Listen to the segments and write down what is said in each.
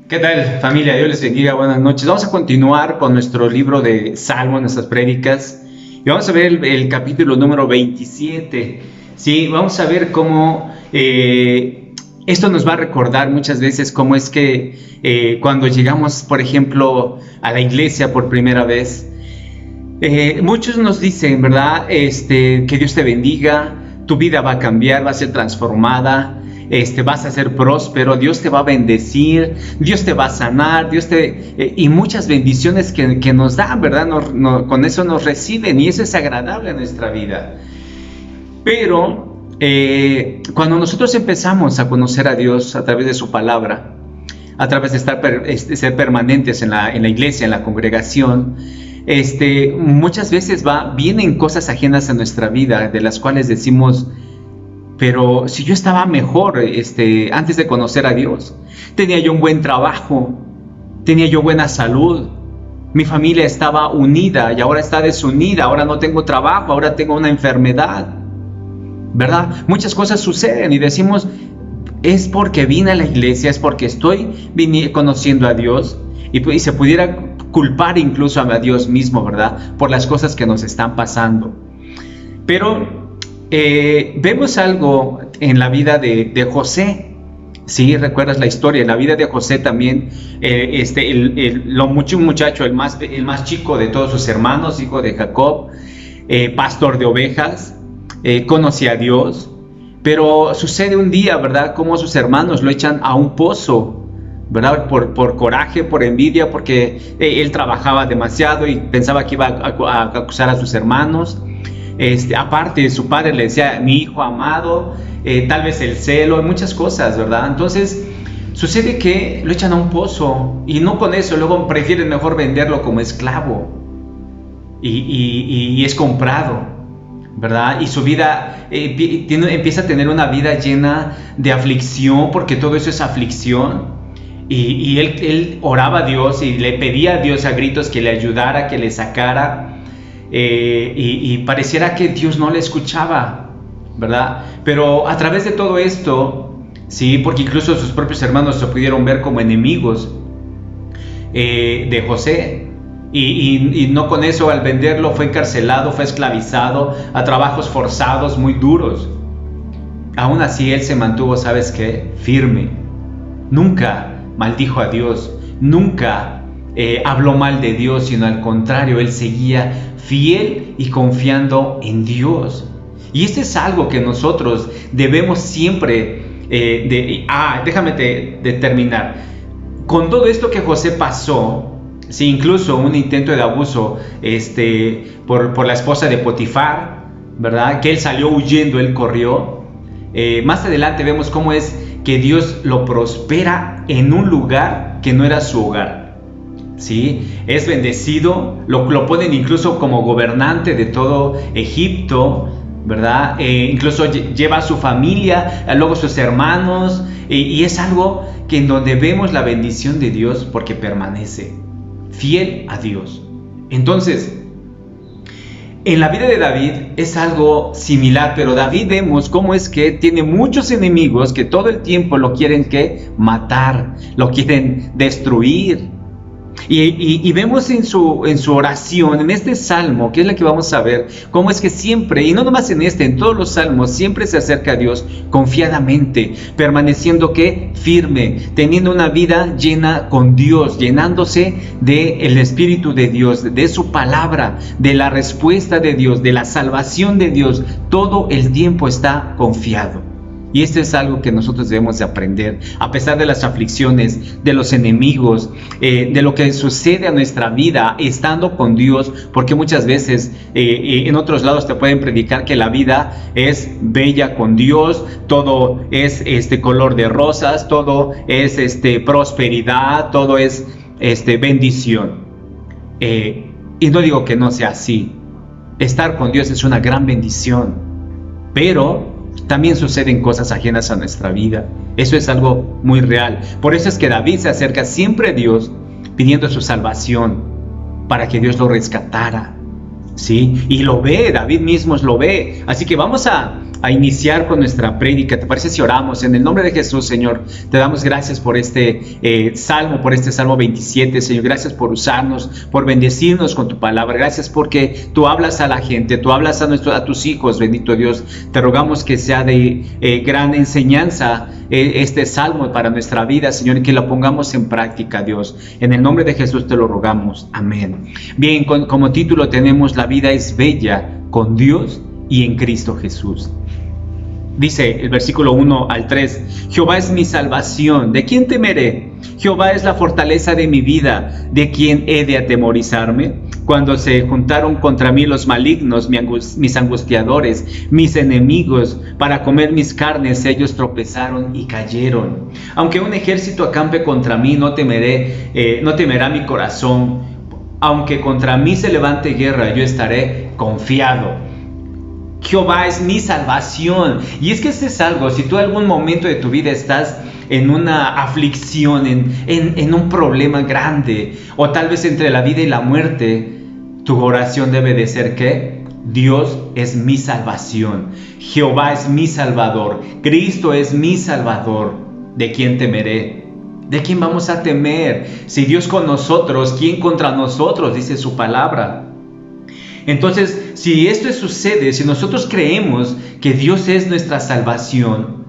¿Qué tal, familia? Dios les bendiga, buenas noches. Vamos a continuar con nuestro libro de Salmos, nuestras prédicas, y vamos a ver el capítulo número 27. Sí, vamos a ver cómo esto nos va a recordar muchas veces cómo es que cuando llegamos, por ejemplo, a la iglesia por primera vez, muchos nos dicen, ¿verdad? Que Dios te bendiga, tu vida va a cambiar, va a ser transformada. Vas a ser próspero, Dios te va a bendecir, Dios te va a sanar, y muchas bendiciones que nos dan, ¿verdad? Con eso nos reciben y eso es agradable en nuestra vida. Pero cuando nosotros empezamos a conocer a Dios a través de su palabra, a través de ser permanentes en la iglesia, en la congregación, muchas veces vienen cosas ajenas a nuestra vida, de las cuales decimos: pero si yo estaba mejor antes de conocer a Dios, tenía yo un buen trabajo, tenía yo buena salud, mi familia estaba unida y ahora está desunida, ahora no tengo trabajo, ahora tengo una enfermedad, ¿verdad? Muchas cosas suceden y decimos: es porque vine a la iglesia, es porque estoy conociendo a Dios, y se pudiera culpar incluso a Dios mismo, ¿verdad? Por las cosas que nos están pasando. Pero vemos algo en la vida de José. Sí, recuerdas la historia. En la vida de José también, un muchacho, el más chico de todos sus hermanos, hijo de Jacob, pastor de ovejas, conocía a Dios, pero sucede un día, ¿verdad?, como sus hermanos lo echan a un pozo, ¿verdad?, por coraje, por envidia, porque él trabajaba demasiado y pensaba que iba a acusar a sus hermanos. Aparte, su padre le decía: mi hijo amado, tal vez el celo, muchas cosas, ¿verdad? Entonces sucede que lo echan a un pozo, y no con eso, luego prefieren mejor venderlo como esclavo, y es comprado, ¿verdad? Y su vida empieza a tener una vida llena de aflicción, porque todo eso es aflicción. Y él oraba a Dios y le pedía a Dios a gritos que le ayudara, que le sacara. Y pareciera que Dios no le escuchaba, ¿verdad? Pero a través de todo esto, sí, porque incluso sus propios hermanos se pudieron ver como enemigos de José, y no con eso, al venderlo fue encarcelado, fue esclavizado a trabajos forzados muy duros. Aún así él se mantuvo, ¿sabes qué?, firme. Nunca maldijo a Dios, nunca habló mal de Dios, sino al contrario, él seguía fiel y confiando en Dios. Y esto es algo que nosotros debemos siempre déjame terminar. Con todo esto que José pasó, sí, incluso un intento de abuso por la esposa de Potifar, ¿verdad?, que él salió huyendo, él corrió. Más adelante vemos cómo es que Dios lo prospera en un lugar que no era su hogar. ¿Sí? Es bendecido, lo ponen incluso como gobernante de todo Egipto, ¿verdad? Incluso lleva a su familia, luego sus hermanos, y es algo que en donde vemos la bendición de Dios, porque permanece fiel a Dios. Entonces, en la vida de David es algo similar, pero David vemos cómo es que tiene muchos enemigos que todo el tiempo lo quieren matar, lo quieren destruir. Y vemos en su oración, en este salmo, que es la que vamos a ver, cómo es que siempre, y no nomás en todos los salmos, siempre se acerca a Dios confiadamente, permaneciendo firme, teniendo una vida llena con Dios, llenándose del Espíritu de Dios, de su palabra, de la respuesta de Dios, de la salvación de Dios. Todo el tiempo está confiado. Y esto es algo que nosotros debemos de aprender, a pesar de las aflicciones, de los enemigos, de lo que sucede a nuestra vida, estando con Dios, porque muchas veces en otros lados te pueden predicar que la vida es bella con Dios, todo es color de rosas, todo es prosperidad, todo es bendición. Y no digo que no sea así. Estar con Dios es una gran bendición, pero también suceden cosas ajenas a nuestra vida. Eso es algo muy real. Por eso es que David se acerca siempre a Dios pidiendo su salvación, para que Dios lo rescatara. ¿sí? Y lo ve, David mismo lo ve. Así que vamos a iniciar con nuestra prédica. ¿Te parece si oramos? En el nombre de Jesús, Señor, te damos gracias por este Salmo 27, Señor. Gracias por usarnos, por bendecirnos con tu palabra. Gracias porque tú hablas a la gente, tú hablas a tus hijos, bendito Dios. Te rogamos que sea de gran enseñanza este salmo para nuestra vida, Señor, y que lo pongamos en práctica, Dios. En el nombre de Jesús te lo rogamos. Amén. Bien, como título tenemos: La vida es bella con Dios y en Cristo Jesús. Dice el versículo 1 al 3: Jehová es mi salvación, ¿de quién temeré? Jehová es la fortaleza de mi vida, ¿de quién he de atemorizarme? Cuando se juntaron contra mí los malignos, mis angustiadores, mis enemigos, para comer mis carnes, ellos tropezaron y cayeron. Aunque un ejército acampe contra mí, no temerá mi corazón. Aunque contra mí se levante guerra, yo estaré confiado. Jehová es mi salvación. Y es que este es algo, si tú en algún momento de tu vida estás en una aflicción, en un problema grande, o tal vez entre la vida y la muerte, tu oración debe de ser ¿qué? Dios es mi salvación, Jehová es mi salvador, Cristo es mi salvador. ¿De quién temeré? ¿De quién vamos a temer? Si Dios con nosotros, ¿quién contra nosotros? Dice su palabra. Entonces, si esto sucede, si nosotros creemos que Dios es nuestra salvación,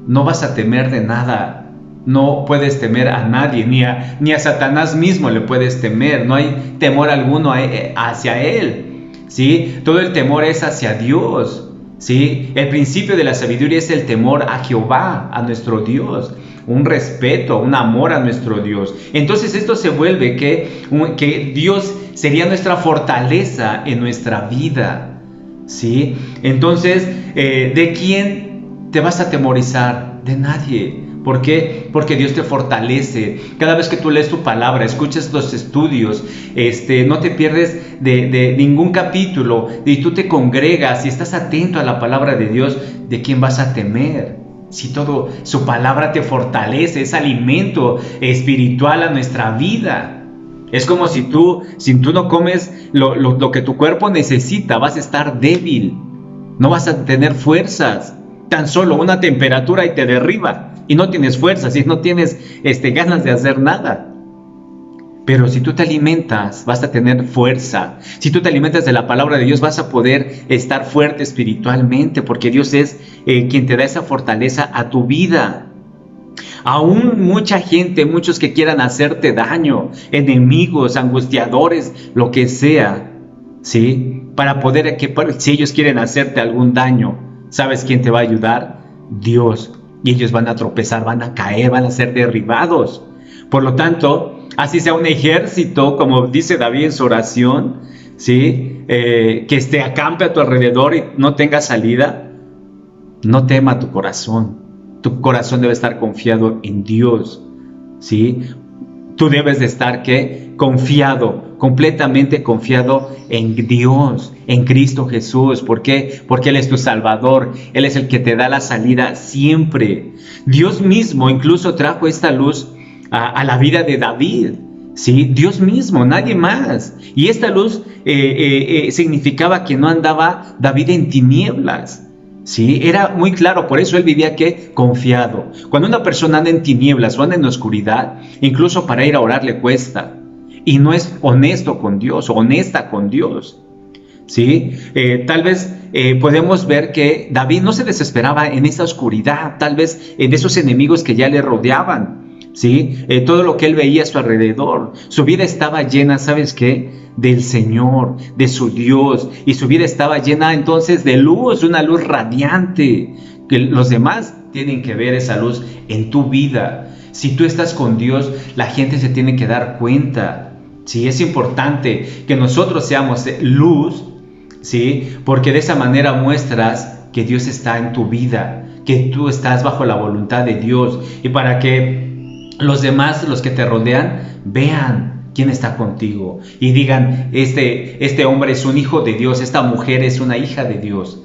no vas a temer de nada. No puedes temer a nadie, ni a Satanás mismo le puedes temer. No hay temor alguno hacia él, ¿sí? Todo el temor es hacia Dios, ¿sí? El principio de la sabiduría es el temor a Jehová, a nuestro Dios. Un respeto, un amor a nuestro Dios. Entonces esto se vuelve que Dios sería nuestra fortaleza en nuestra vida, ¿sí? Entonces, ¿de quién te vas a atemorizar? De nadie. ¿Por qué? Porque Dios te fortalece. Cada vez que tú lees tu palabra, escuchas los estudios, no te pierdes de ningún capítulo, y tú te congregas y estás atento a la palabra de Dios, ¿de quién vas a temer? Si todo su palabra te fortalece, es alimento espiritual a nuestra vida. Es como si tú no comes lo que tu cuerpo necesita, vas a estar débil, no vas a tener fuerzas. Tan solo una temperatura y te derriba y no tienes fuerzas y no tienes ganas de hacer nada. Pero si tú te alimentas, vas a tener fuerza. Si tú te alimentas de la palabra de Dios, vas a poder estar fuerte espiritualmente, porque Dios es quien te da esa fortaleza a tu vida. Aún mucha gente, muchos que quieran hacerte daño, enemigos, angustiadores, lo que sea, ¿sí? Si ellos quieren hacerte algún daño, ¿sabes quién te va a ayudar? Dios. Y ellos van a tropezar, van a caer, van a ser derribados. Por lo tanto, así sea un ejército, como dice David en su oración, ¿sí? Que acampe a tu alrededor y no tenga salida, no tema tu corazón. Tu corazón debe estar confiado en Dios, ¿sí? Tú debes de estar, ¿qué? Confiado, completamente confiado en Dios, en Cristo Jesús. ¿Por qué? Porque Él es tu Salvador, Él es el que te da la salida siempre. Dios mismo incluso trajo esta luz a la vida de David, ¿sí? Dios mismo, nadie más. Y esta luz significaba que no andaba David en tinieblas, ¿sí? Era muy claro, por eso él vivía ¿qué? Confiado. Cuando una persona anda en tinieblas o anda en oscuridad, incluso para ir a orar le cuesta, y no es honesto con Dios o honesta con Dios, ¿sí? Tal vez podemos ver que David no se desesperaba en esa oscuridad, tal vez en esos enemigos que ya le rodeaban, ¿sí? Todo lo que él veía a su alrededor. Su vida estaba llena, ¿sabes qué? Del Señor, de su Dios, y su vida estaba llena entonces de luz, una luz radiante, que los demás tienen que ver esa luz en tu vida. Si tú estás con Dios, la gente se tiene que dar cuenta, ¿sí? Es importante que nosotros seamos luz, ¿sí? Porque de esa manera muestras que Dios está en tu vida, que tú estás bajo la voluntad de Dios, y para que los demás, los que te rodean, vean quién está contigo y digan, este hombre es un hijo de Dios, esta mujer es una hija de Dios.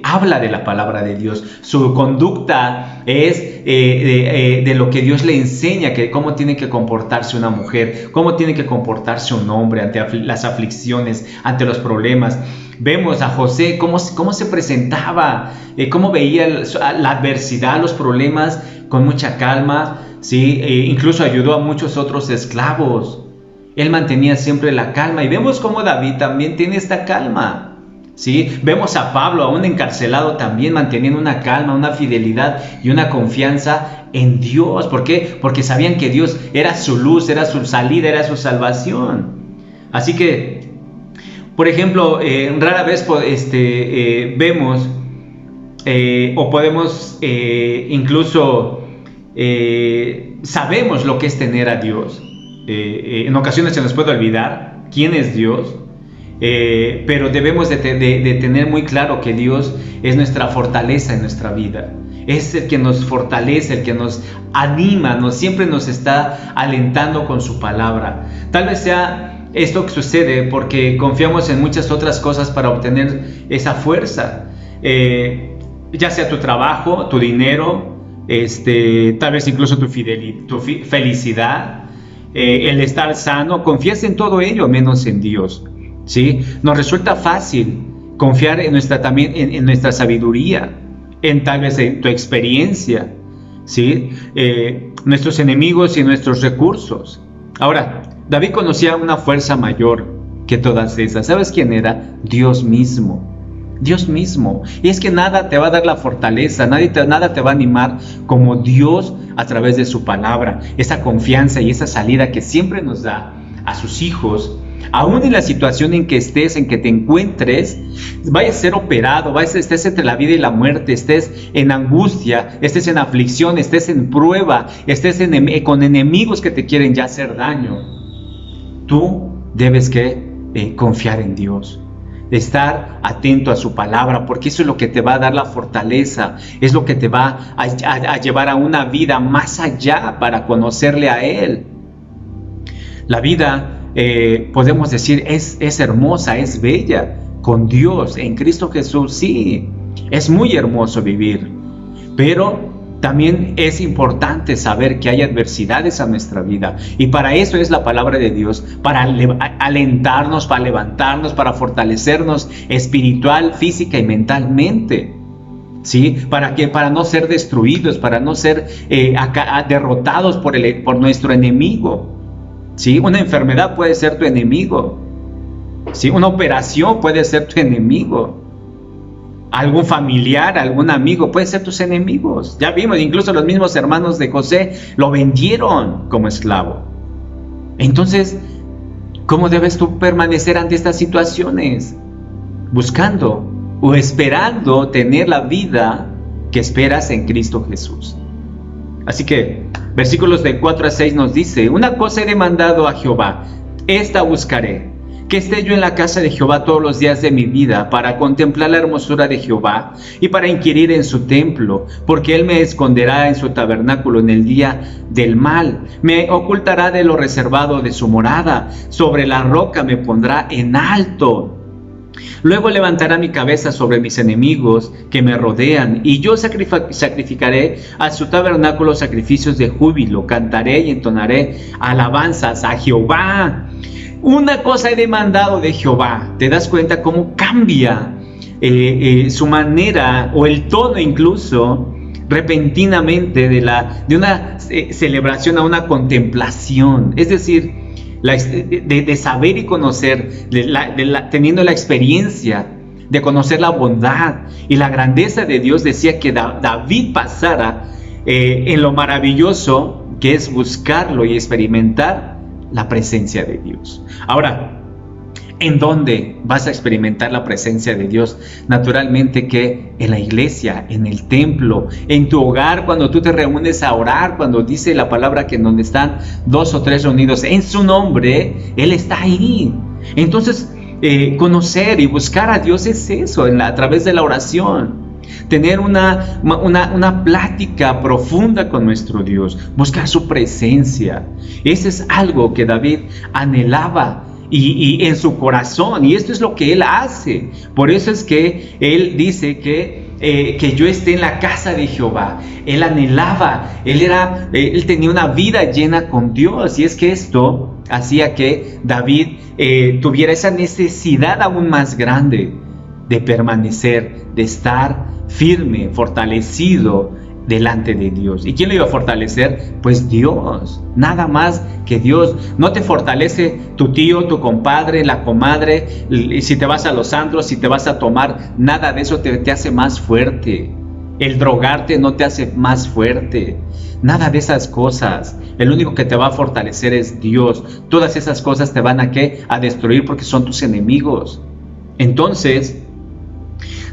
habla de la palabra de Dios. Su conducta es de lo que Dios le enseña, que cómo tiene que comportarse una mujer, cómo tiene que comportarse un hombre ante las aflicciones, ante los problemas. Vemos a José cómo se presentaba, cómo veía la adversidad, los problemas con mucha calma, ¿sí? Incluso ayudó a muchos otros esclavos. Él mantenía siempre la calma, y vemos cómo David también tiene esta calma. ¿Sí? Vemos a Pablo, aún encarcelado, también manteniendo una calma, una fidelidad y una confianza en Dios. ¿Por qué? Porque sabían que Dios era su luz, era su salida, era su salvación. Así que, por ejemplo, rara vez vemos o podemos incluso sabemos lo que es tener a Dios. En ocasiones se nos puede olvidar quién es Dios. Pero debemos de tener muy claro que Dios es nuestra fortaleza en nuestra vida. Es el que nos fortalece, el que nos anima, siempre nos está alentando con su palabra. Tal vez sea esto que sucede porque confiamos en muchas otras cosas para obtener esa fuerza. Ya sea tu trabajo, tu dinero, tal vez incluso tu felicidad, el estar sano. Confías en todo ello menos en Dios. ¿Sí? Nos resulta fácil confiar en nuestra sabiduría, en tal vez en tu experiencia, ¿sí? Nuestros enemigos y nuestros recursos. Ahora, David conocía una fuerza mayor que todas esas. ¿Sabes quién era? Dios mismo. Dios mismo. Y es que nada te va a dar la fortaleza, nada te va a animar como Dios a través de su palabra. Esa confianza y esa salida que siempre nos da a sus hijos. Aún en la situación en que estés, en que te encuentres, vayas a ser operado, estés entre la vida y la muerte, estés en angustia, estés en aflicción, estés en prueba, estés con enemigos que te quieren ya hacer daño. Tú debes que confiar en Dios, estar atento a su palabra, porque eso es lo que te va a dar la fortaleza, es lo que te va a llevar a una vida más allá para conocerle a Él. La vida podemos decir es hermosa, es bella con Dios en Cristo Jesús. Sí, es muy hermoso vivir, pero también es importante saber que hay adversidades a nuestra vida, y para eso es la palabra de Dios, para alentarnos, para levantarnos, para fortalecernos espiritual, física y mentalmente. ¿Sí? Para no ser destruidos, para no ser derrotados por nuestro enemigo. ¿Sí? Una enfermedad puede ser tu enemigo. ¿Sí? Una operación puede ser tu enemigo. Algún familiar, algún amigo puede ser tus enemigos. Ya vimos, incluso los mismos hermanos de José lo vendieron como esclavo. Entonces, ¿cómo debes tú permanecer ante estas situaciones? Buscando o esperando tener la vida que esperas en Cristo Jesús. Así que versículos de 4 a 6 nos dice: una cosa he demandado a Jehová, esta buscaré, que esté yo en la casa de Jehová todos los días de mi vida, para contemplar la hermosura de Jehová y para inquirir en su templo, porque él me esconderá en su tabernáculo en el día del mal, me ocultará de lo reservado de su morada, sobre la roca me pondrá en alto. Luego levantará mi cabeza sobre mis enemigos que me rodean, y yo sacrificaré a su tabernáculo sacrificios de júbilo, cantaré y entonaré alabanzas a Jehová. Una cosa he demandado de Jehová. ¿Te das cuenta cómo cambia su manera o el tono incluso repentinamente de una celebración a una contemplación? Es decir, de saber y conocer, teniendo la experiencia de conocer la bondad y la grandeza de Dios, decía que David pasara en lo maravilloso que es buscarlo y experimentar la presencia de Dios. Ahora, ¿en dónde vas a experimentar la presencia de Dios? Naturalmente que en la iglesia, en el templo, en tu hogar, cuando tú te reúnes a orar, cuando dice la palabra que en donde están 2 o 3 reunidos en su nombre, Él está ahí. Entonces, conocer y buscar a Dios es eso, a través de la oración. Tener una plática profunda con nuestro Dios, buscar su presencia. Ese es algo que David anhelaba y en su corazón, y esto es lo que Él hace. Por eso es que Él dice que yo esté en la casa de Jehová. Él anhelaba, él tenía una vida llena con Dios, y es que esto hacía que David tuviera esa necesidad aún más grande de permanecer, de estar firme, fortalecido delante de Dios. ¿Y quién lo iba a fortalecer? Pues Dios, nada más que Dios. No te fortalece tu tío, tu compadre, la comadre, si te vas a los antros, si te vas a tomar, nada de eso te hace más fuerte. El drogarte no te hace más fuerte, nada de esas cosas. El único que te va a fortalecer es Dios. Todas esas cosas te van a destruir porque son tus enemigos. Entonces,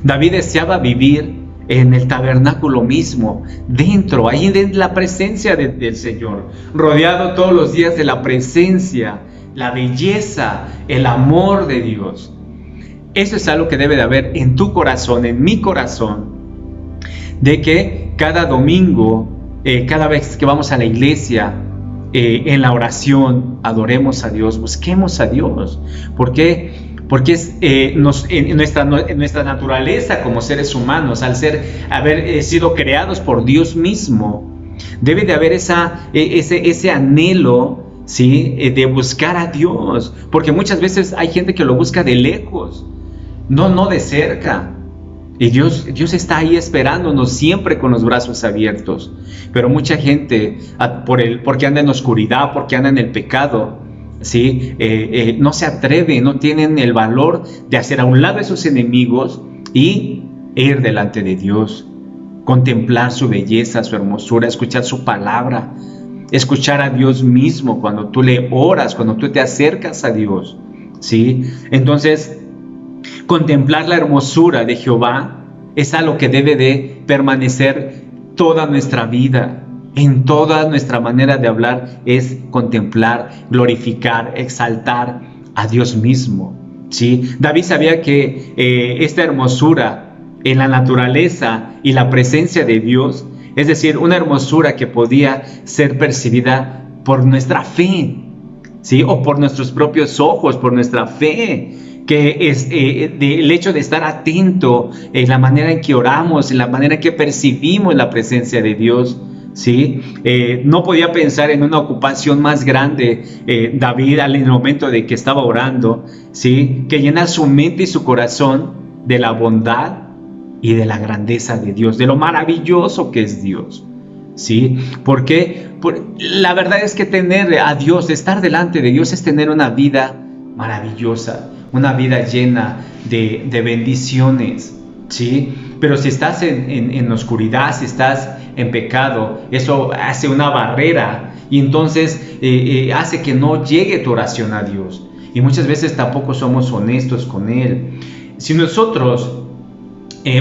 David deseaba vivir en el tabernáculo mismo, dentro, ahí en la presencia del Señor, rodeado todos los días de la presencia, la belleza, el amor de Dios. Eso es algo que debe de haber en tu corazón, en mi corazón, de que cada domingo, cada vez que vamos a la iglesia, en la oración, adoremos a Dios, busquemos a Dios. ¿Por qué? Porque es en nuestra naturaleza como seres humanos, al haber sido creados por Dios mismo, debe de haber ese anhelo, ¿sí? De buscar a Dios, porque muchas veces hay gente que lo busca de lejos, no de cerca. Y Dios está ahí esperándonos siempre con los brazos abiertos. Pero mucha gente, porque anda en oscuridad, porque anda en el pecado, ¿sí? No se atreven, no tienen el valor de hacer a un lado a sus enemigos y ir delante de Dios, contemplar su belleza, su hermosura, escuchar su palabra, escuchar a Dios mismo cuando tú le oras, cuando tú te acercas a Dios, ¿sí? Entonces, contemplar la hermosura de Jehová es algo que debe de permanecer toda nuestra vida. En toda nuestra manera de hablar es contemplar, glorificar, exaltar a Dios mismo, ¿sí? David sabía que esta hermosura en la naturaleza y la presencia de Dios, es decir, una hermosura que podía ser percibida por nuestra fe, ¿sí? O por nuestros propios ojos, por nuestra fe, que es el hecho de estar atento en la manera en que oramos, en la manera en que percibimos la presencia de Dios, ¿sí? No podía pensar en una ocupación más grande, David, en el momento de que estaba orando, ¿sí? Que llena su mente y su corazón de la bondad y de la grandeza de Dios, de lo maravilloso que es Dios, ¿sí? Porque la verdad es que tener a Dios, estar delante de Dios, es tener una vida maravillosa, una vida llena de bendiciones, ¿sí? Pero si estás en oscuridad, si estás en pecado, eso hace una barrera y entonces hace que no llegue tu oración a Dios. Y muchas veces tampoco somos honestos con Él. Si nosotros,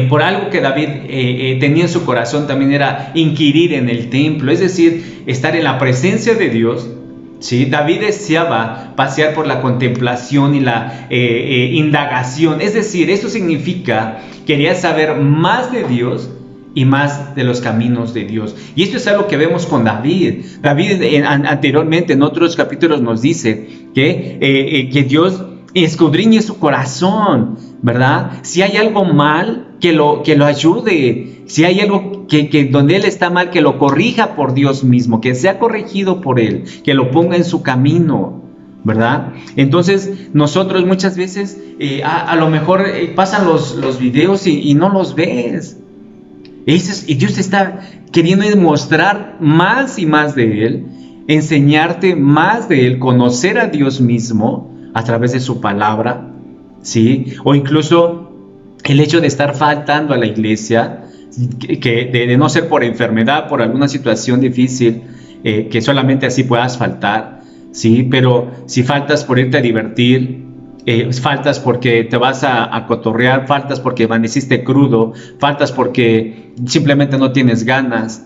por algo que David tenía en su corazón, también era inquirir en el templo, es decir, estar en la presencia de Dios, ¿sí? David deseaba pasear por la contemplación y la indagación, es decir, eso significa, quería saber más de Dios y más de los caminos de Dios. Y esto es algo que vemos con David. David anteriormente en otros capítulos nos dice que Dios escudriñe su corazón, ¿verdad? Si hay algo mal, que lo ayude. Si hay algo que donde él está mal, que lo corrija por Dios mismo, que sea corregido por Él, que lo ponga en su camino, ¿verdad? Entonces nosotros muchas veces a lo mejor pasan los videos y no los ves. Y Dios está queriendo demostrar más y más de Él, enseñarte más de Él, conocer a Dios mismo a través de su palabra, ¿sí? O incluso el hecho de estar faltando a la iglesia, que de no ser por enfermedad, por alguna situación difícil, que solamente así puedas faltar, ¿sí? Pero si faltas por irte a divertir, faltas porque te vas a cotorrear, faltas porque amaneciste crudo, faltas porque simplemente no tienes ganas,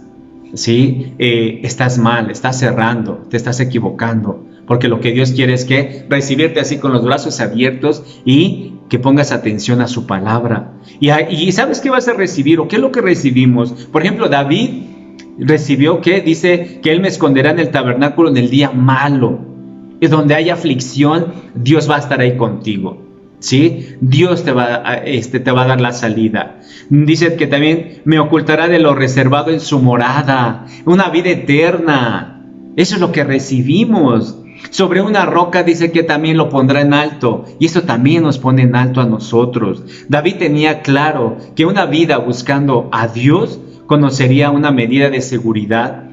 ¿sí? Estás mal, estás cerrando, te estás equivocando, porque lo que Dios quiere es que recibirte así con los brazos abiertos y que pongas atención a su palabra. Y ¿sabes qué vas a recibir? ¿O qué es lo que recibimos? Por ejemplo, David recibió que dice que Él me esconderá en el tabernáculo en el día malo, y donde hay aflicción, Dios va a estar ahí contigo. ¿Sí? Dios te va a dar la salida. Dice que también me ocultará de lo reservado en su morada, una vida eterna. Eso es lo que recibimos. Sobre una roca dice que también lo pondrá en alto, y eso también nos pone en alto a nosotros. David tenía claro que una vida buscando a Dios conocería una medida de seguridad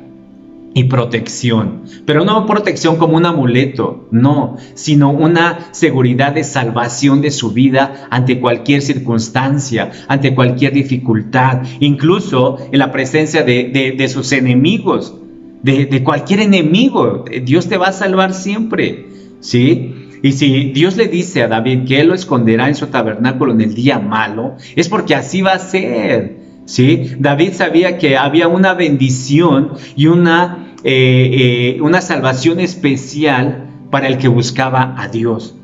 y protección, pero no protección como un amuleto, no, sino una seguridad de salvación de su vida ante cualquier circunstancia, ante cualquier dificultad, incluso en la presencia de sus enemigos, de cualquier enemigo. Dios te va a salvar siempre, ¿sí? Y si Dios le dice a David que Él lo esconderá en su tabernáculo en el día malo, es porque así va a ser, ¿sí? David sabía que había una bendición y una salvación especial para el que buscaba a Dios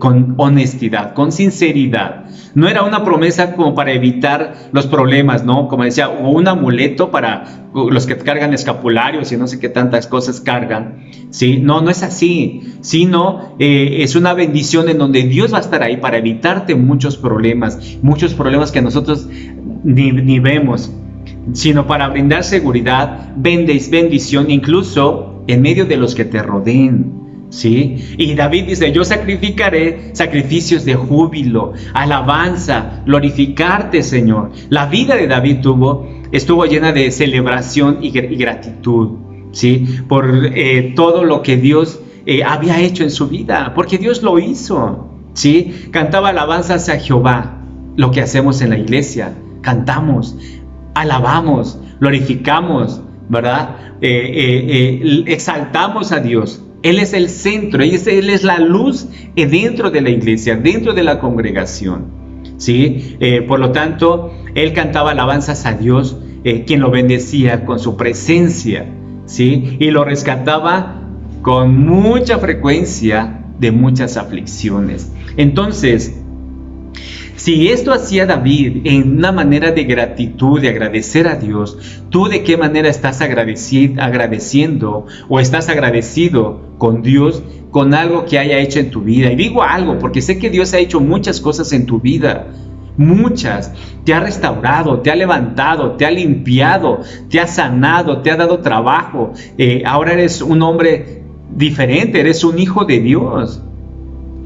con honestidad, con sinceridad. No era una promesa como para evitar los problemas, ¿no? Como decía, o un amuleto para los que cargan escapularios y no sé qué tantas cosas cargan, ¿sí? No, no es así, sino es una bendición en donde Dios va a estar ahí para evitarte muchos problemas que nosotros ni vemos, sino para brindar seguridad, bendición, incluso en medio de los que te rodeen, ¿sí? Y David dice, yo sacrificaré sacrificios de júbilo, alabanza, glorificarte, Señor. La vida de David estuvo llena de celebración y gratitud, ¿sí? Por todo lo que Dios había hecho en su vida, porque Dios lo hizo, ¿sí? Cantaba alabanzas a Jehová, lo que hacemos en la iglesia, cantamos, alabamos, glorificamos, ¿verdad? Exaltamos a Dios. Él es el centro, Él es la luz dentro de la iglesia, dentro de la congregación, ¿sí? Por lo tanto, Él cantaba alabanzas a Dios, quien lo bendecía con su presencia, ¿sí? Y lo rescataba con mucha frecuencia de muchas aflicciones. Entonces, si esto hacía David en una manera de gratitud, de agradecer a Dios, ¿tú de qué manera estás agradeciendo o estás agradecido con Dios con algo que haya hecho en tu vida? Y digo algo porque sé que Dios ha hecho muchas cosas en tu vida, muchas. Te ha restaurado, te ha levantado, te ha limpiado, te ha sanado, te ha dado trabajo. Ahora eres un hombre diferente, eres un hijo de Dios.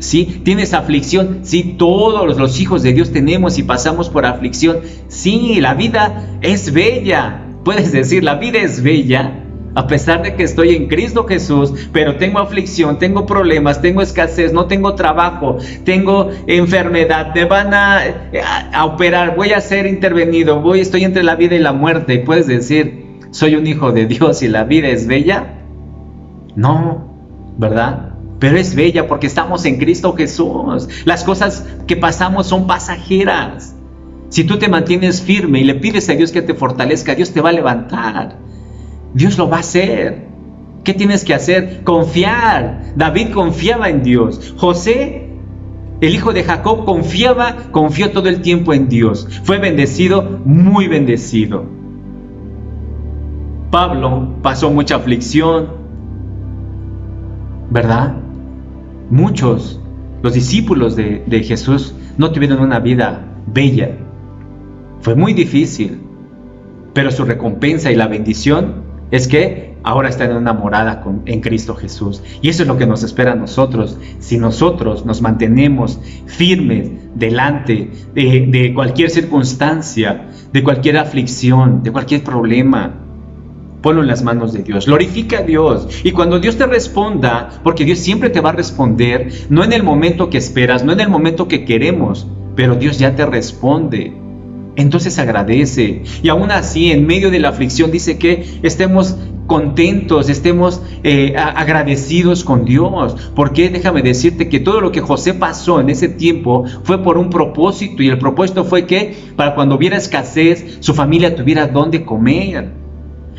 ¿Sí? ¿Tienes aflicción? Sí, todos los hijos de Dios tenemos y pasamos por aflicción. Sí, la vida es bella. Puedes decir, la vida es bella, a pesar de que estoy en Cristo Jesús, pero tengo aflicción, tengo problemas, tengo escasez, no tengo trabajo, tengo enfermedad, me van a operar, voy a ser intervenido, estoy entre la vida y la muerte. Y puedes decir, soy un hijo de Dios y la vida es bella. No, ¿verdad? Pero es bella porque estamos en Cristo Jesús. Las cosas que pasamos son pasajeras. Si tú te mantienes firme y le pides a Dios que te fortalezca, Dios te va a levantar. Dios lo va a hacer. ¿Qué tienes que hacer? Confiar. David confiaba en Dios. José, el hijo de Jacob, confió todo el tiempo en Dios. Fue bendecido, muy bendecido. Pablo pasó mucha aflicción, ¿verdad? Muchos, los discípulos de Jesús, no tuvieron una vida bella. Fue muy difícil, pero su recompensa y la bendición es que ahora están enamorada en Cristo Jesús. Y eso es lo que nos espera a nosotros, si nosotros nos mantenemos firmes delante de cualquier circunstancia, de cualquier aflicción, de cualquier problema. Ponlo en las manos de Dios, glorifica a Dios, y cuando Dios te responda, porque Dios siempre te va a responder, no en el momento que esperas, no en el momento que queremos, pero Dios ya te responde. Entonces agradece, y aún así en medio de la aflicción dice que estemos contentos, estemos agradecidos con Dios, porque déjame decirte que todo lo que José pasó en ese tiempo fue por un propósito, y el propósito fue que para cuando hubiera escasez, su familia tuviera dónde comer.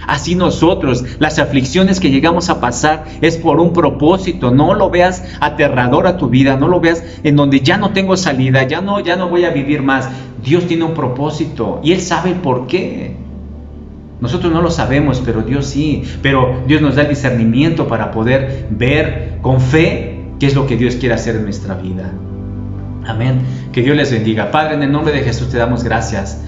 Así nosotros, las aflicciones que llegamos a pasar es por un propósito. No lo veas aterrador a tu vida, no lo veas en donde ya no tengo salida, ya no voy a vivir más. Dios tiene un propósito y Él sabe el por qué. Nosotros no lo sabemos, pero Dios sí. Pero Dios nos da el discernimiento para poder ver con fe qué es lo que Dios quiere hacer en nuestra vida. Amén. Que Dios les bendiga. Padre, en el nombre de Jesús te damos gracias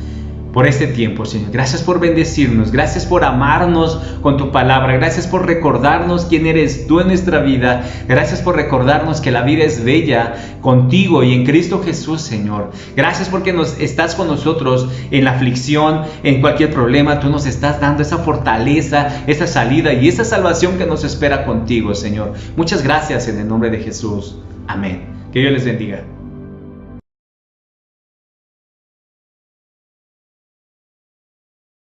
por este tiempo, Señor. Gracias por bendecirnos, gracias por amarnos con tu palabra, gracias por recordarnos quién eres tú en nuestra vida, gracias por recordarnos que la vida es bella contigo y en Cristo Jesús, Señor. Gracias porque estás con nosotros en la aflicción, en cualquier problema. Tú nos estás dando esa fortaleza, esa salida y esa salvación que nos espera contigo, Señor. Muchas gracias en el nombre de Jesús. Amén. Que Dios les bendiga.